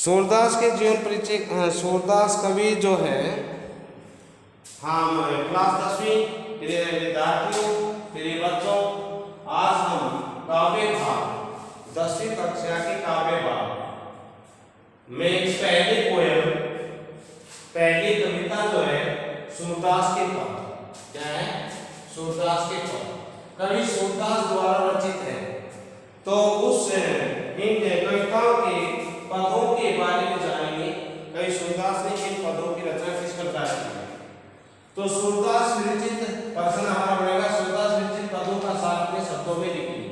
सूरदास के जीवन परिचय। सूरदास कवि जो है, हम क्लास 10वीं प्रिय विद्यार्थियों, प्रिय बच्चों, आज हम काव्य भाग 10वीं कक्षा के काव्य भाग में पहली कविता जो है सूरदास के पद। क्या है? सूरदास के पद कवि सूरदास द्वारा रचित है। तो उस इन कविताओं के पदों के बारे में जानेंगे। कवि सूरदास ने इन पदों की रचना किस प्रकार की है। तो सूरदास विरचित प्रश्न हमारा बनेगा, सूरदास विरचित पदों का सार अपने शब्दों में लिखिए।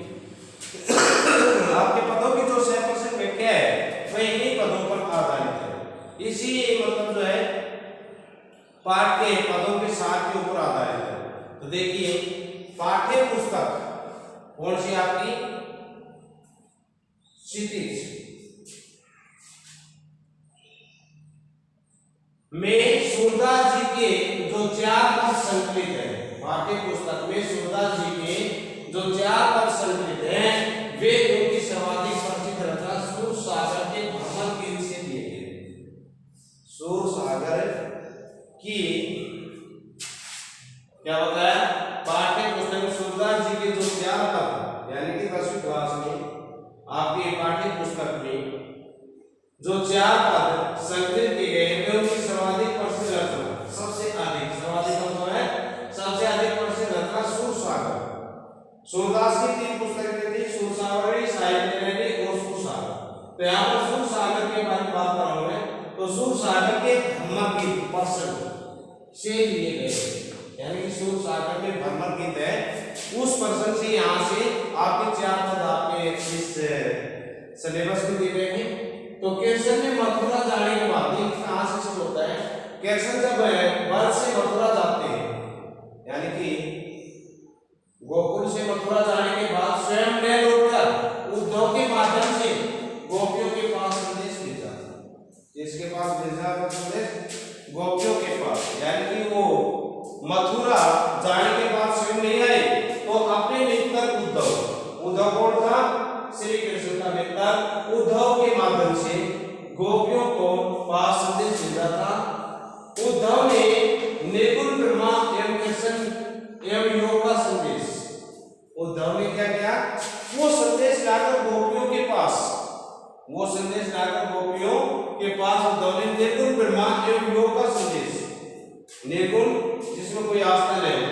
आपके पदों की जो 100% व्याख्या है वह इन्हीं पदों पर आधारित है। इसी मतलब जो है पाठ के पदों के सार के ऊपर आधारित है। तो देखिए, पाठ्य पुस्तक कौन सी आपकी? क्षितिज में सूरदास जी के जो 4 पद संकलित है, पाठ्य पुस्तक में सूरदास जी के जो 4 पद संकलित हैं वे उनकी सर्वाधिक प्रसिद्ध रचना सूर सागर के भ्रमर गीत से दिए गए। सूर सागर की क्या बताया? पाठ्य पुस्तक में सूरदास जी के जो 4 पद, यानी कि 10वीं क्लास में आपके पाठ्य पुस्तक में जो 4 पद संकलित किए गए हैं उनकी सर्वाधिक प्रसिद्ध रचना, सबसे अधिक सर्वाधिक जो है सबसे अधिक प्रसिद्ध रचना सूर सागर। सूरदास की 3 पुस्तकें थी, सूर सागर, साहित्य नदी और सूर सागर। तो यहाँ पर सूर सागर के बारे में बात कर रहा हूं मैं। तो सूर सागर के भ्रमर गीत पर्सन से लिए गए, यानी कि सूर सागर में भ्रमर गीत है, उस पर्सन से यहाँ से आपके 4 पद आपके इस सिलेबस में दिए गए हैं। तो केसर में मथुरा जाने के बाद कहां से शुरू होता है? केसर जब वन से मथुरा जाते हैं, यानी कि गोकुल से मथुरा जाने के बाद स्वयं ने लौटकर उद्धव के माध्यम से गोपियों के पास संदेश भेजा। जिसके पास भेजा संदेश? गोपियों के पास, यानी कि वो मथुरा जाने के बाद स्वयं नहीं आए, तो अपने मित्र उद्धव कौन था? श्री कृष्ण का मित्र उद्धव के माध्यम से गोपियों को पास संदेश भेजा था। उद्धव ने निर्गुण ब्रह्मा एवं कृष्ण एवं योग का संदेश, उद्धव ने क्या किया? वो संदेश लाकर गोपियों के पास, उद्धव ने निर्गुण ब्रह्मा एवं योग का संदेश। निर्गुण जिसमें कोई आस्था नहीं,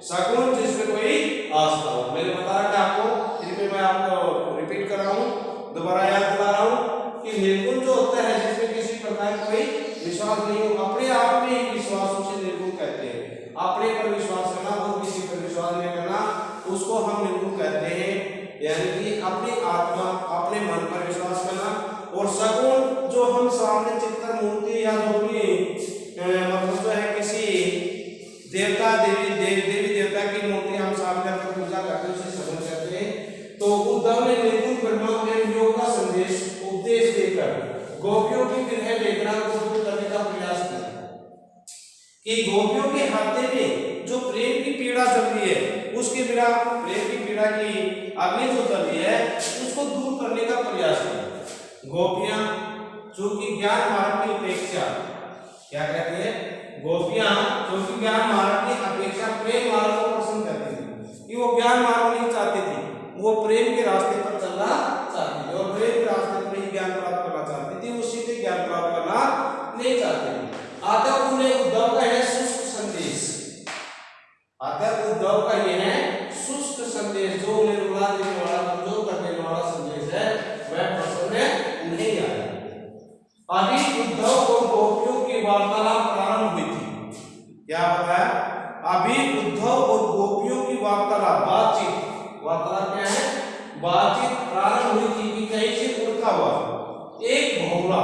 सगुण जिसमें कोई आस्था हो। मैंने बताया कि आपको, फिर भी मैं आपको रिपीट कर रहा हूं, दोबारा याद दिला रहा हूं कि निर्गुण जो होता है जिसमें किसी प्रकार कोई विश्वास नहीं हो, अपने आप में ही विश्वास उसे निर्गुण कहते हैं। अपने पर विश्वास करना और किसी पर विश्वास नहीं करना, उसको हम निर्गुण कहते हैं। यानी कि अपनी आत्मा, अपने मन पर विश्वास करना। और सगुण जो हम सामने चित्र मूर्ति या जो भी मतलब जो है किसी देवता देवी देवता की मूर्ति हम सामने अगर पूजा करते हैं उसे सगुण कहते हैं। तो उद्धव ने निर्गुण ब्रह्मा एवं योग का संदेश उपदेश देकर गोपियों की विरह वेदना को दूर करने का प्रयास किया कि गोपियों के हृदय में जो प्रेम की पीड़ा चल रही है, उसके बिना प्रेम की पीड़ा की अग्नि जो चल रही है उसको दूर करने का प्रयास किया। गोपियां चूंकि ज्ञान मार्ग की अपेक्षा क्या कहती है? गोपियां चूंकि ज्ञान मार्ग की अपेक्षा प्रेम मार्ग को पसंद करती थी, कि वो ज्ञान मार्ग नहीं चाहती थी, वो प्रेम के रास्ते पर चलना चाहती थी और प्रेम के रास्ते पर ही ज्ञान प्राप्त करना चाहती थी, उसी से ज्ञान प्राप्त करना नहीं चाहती थी। अतः उन्हें उद्धव का यह शुष्क संदेश, उद्धव का यह शुष्क संदेश जो उन्हें रुला देने वाला, कमजोर कर देने वाला संदेश है, वह पसंद नहीं आया। अभी उद्धव और गोपियों की वार्तालाप प्रारंभ हुई थी। क्या बताया? अभी उद्धव और गोपियों की वार्तालाप, वार्तालाप क्या है? बातचीत प्रारंभ हुई थी कि कहीं से उड़ता हुआ एक भौरा,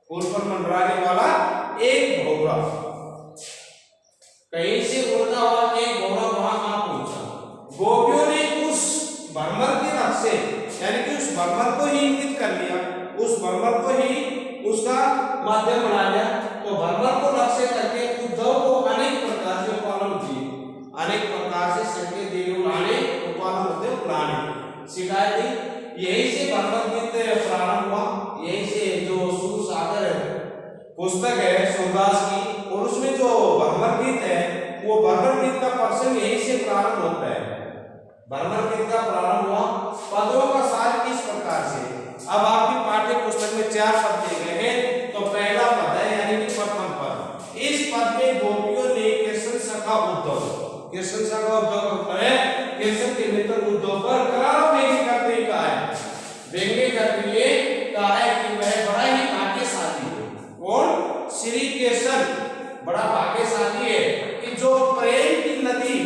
पुल पर मंडराने वाला एक भौरा, कहीं से उड़ता हुआ एक भौरा वहां आ पहुंचा। गोपियों ने उस भ्रमर के रथ से, यानी कि उस भ्रमर को ही इंगित कर लिया, उस भ्रमर को ही उसका माध्यम बना लिया। तो भ्रमर को लक्ष्य करके उद्धव को अनेक प्रकार से उपमान दिए, अनेक प्रकार से संकेत दिए, उपमान होते सिखाई दी। यही से भगवत गीता प्रारंभ हुआ, यहीं से जो सूरसागर पुस्तक है सूरदास की, और उसमें जो भ्रमर गीत है वो भ्रमर गीत का प्रसंग यहीं से प्रारंभ होता है। भ्रमर गीत का प्रारंभ हुआ पदों का सार इस प्रकार से। अब आपकी पाठ्य पुस्तक में 4 पद दिए गए हैं। तो पहला पद है यानी कि प्रथम पद। इस पद में गोपियों ने कृष्ण सखा उद्धव, कृष्ण सखा उद्धव है कृष्ण के मित्र उद्धव पर करारा व्यंग्य करते हुए कहा है, व्यंग्य करते हुए कहा है कि वह बड़ा ही भाग्यशाली है। कौन? श्री कृष्ण बड़ा भाग्यशाली है कि जो प्रेम की नदी,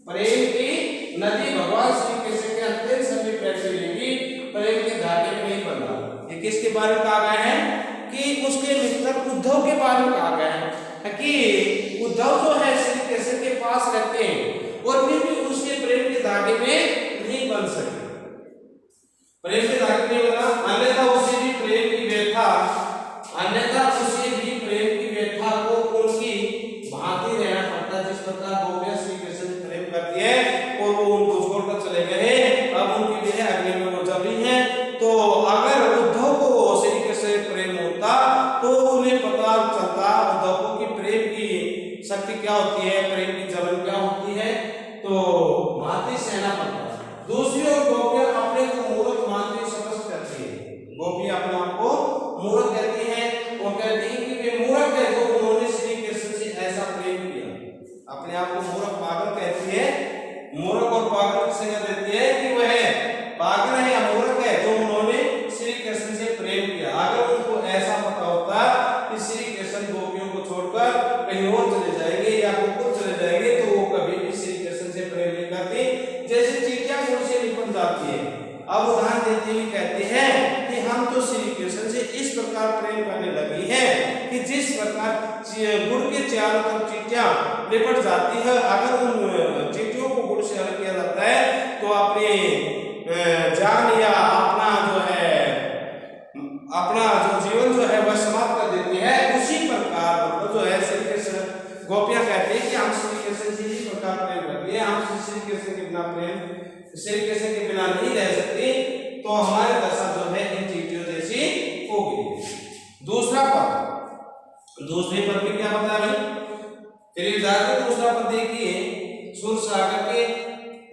प्रेम की नदी भगवान श्री कृष्ण के अत्यंत समीप रहते हुए भी प्रेम के धागे में नहीं बंधा। ये किसके बारे में कहा गया है? कि उसके मित्र उद्धव के बारे में कहा गया है कि उद्धव जो है श्री कृष्ण के पास रहते हैं और फिर भी उसके प्रेम के धागे में नहीं बन सके, प्रेम के धागे नहीं बना, अन्यथा उसे भी प्रेम की व्यथा, अन्यथा उसे भी प्रेम की व्यथा को उनकी भांति रहना पड़ता। जिस प्रकार गोपियां श्री कृष्ण से प्रेम करती है और वो उनको छोड़कर चले गए, अब उनकी जो है अग्नि में वो जल रही है। तो अगर उद्धव को श्री कृष्ण से प्रेम होता तो उन्हें पता चलता उद्धव को कि प्रेम की शक्ति क्या होती है, प्रेम की जलन क्या होती है, तो भांति सहना पड़ता। दूसरी ओर गोपियां अपने को मूर्ख मानती समझ करती है, गोपियां अपने आप को मूर्ख कहती हैं, वो कहती है कि वे मूर्ख है जो उन्होंने श्री कृष्ण से ऐसा प्रेम किया। अपने आप को मूर्ख पागल कहती है, मूर्ख और पागल की संज्ञा देती है कि वह पागल है या मूर्ख है जो उन्होंने श्री कृष्ण से प्रेम किया। अगर उनको ऐसा पता होता कि श्री कृष्ण गोपियों को छोड़कर कहीं और चले जाएंगे या गोकुल चले जाएंगे तो वो कभी भी श्री कृष्ण से प्रेम नहीं करती, जैसे चींटियां गुड़ से निपट जाती है। अब उदाहरण देते हुए कहते हैं कि हम तो श्री कृष्ण से इस प्रकार प्रेम करने लगी है कि जिस प्रकार गुड़ के चारों तरफ चींटियां लिपट जाती है, अगर उन चींटियों को गुड़ से अलग किया जाता है तो अपने जान या अपना जो है अपना जो जीवन जो है वह समाप्त कर देती है। उसी प्रकार मतलब जो है श्री कृष्ण गोपियां कहते हैं कि हम श्री कृष्ण से इसी प्रकार प्रेम करते हैं, हम श्री कृष्ण के बिना प्रेम श्री कृष्ण के बिना नहीं रह सकते, तो हमारी दशा जो है इन चींटियों जैसी हो गई। दूसरा पद, दूसरे पद में क्या बताया भाई? फिर जाकर दूसरा पद देखिए सूरसागर के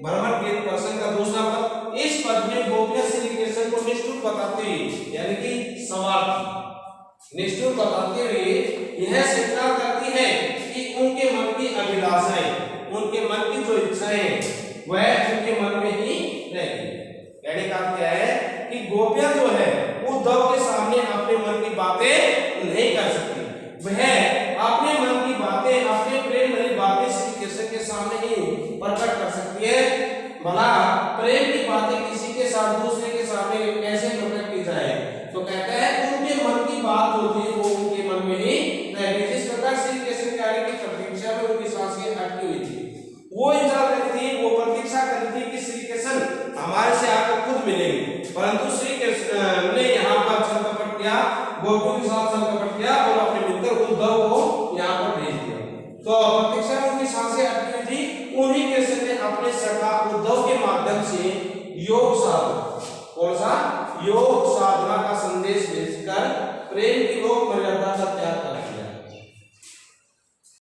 भ्रमर के प्रसंग का दूसरा पद। इस पद में गोपियां श्री कृष्ण को निष्ठुर बताते हुए यानी कि स्वार्थी निष्ठुर बताते हुए यह स्वीकार करती है कि उनके मन की अभिलाषाएं, उनके मन की जो इच्छाएं वह उनके मन में ही रहेगी। कहने का क्या है कि गोपियां जो है उद्धव के सामने अपने मन की बातें नहीं कर सकती, वह अपने मन की बातें, अपने प्रेम भरी बातें श्री कृष्ण के सामने ही प्रकट कर सकती है। भला प्रेम की बातें किसी के साथ दूसरे के सामने कैसे प्रकट की जाए? तो कहता है उनके मन की बात जो थी वो उनके मन में ही रहेगी। जिस प्रकार श्री कृष्ण के आने की प्रतीक्षा में उनकी सांसें अटकी हुई थी, वो इंतजार कर रही थी, वो प्रतीक्षा कर रही थी कि श्री कृष्ण हमारे से आकर खुद मिलेंगे, परंतु श्री कृष्ण ने यहाँ पर छल कपट किया, गोपियों के साथ छल कपट किया और अपने मित्र उद्धव को यहाँ पर भेज दिया। तो प्रतीक्षा में उनकी सांसें अटकी हुई थी। उन्हीं कृष्ण ने अपने सखा उद्धव के माध्यम से योग साधना, कौन सा योग साधना का संदेश भेजकर प्रेम की लोक मर्यादा का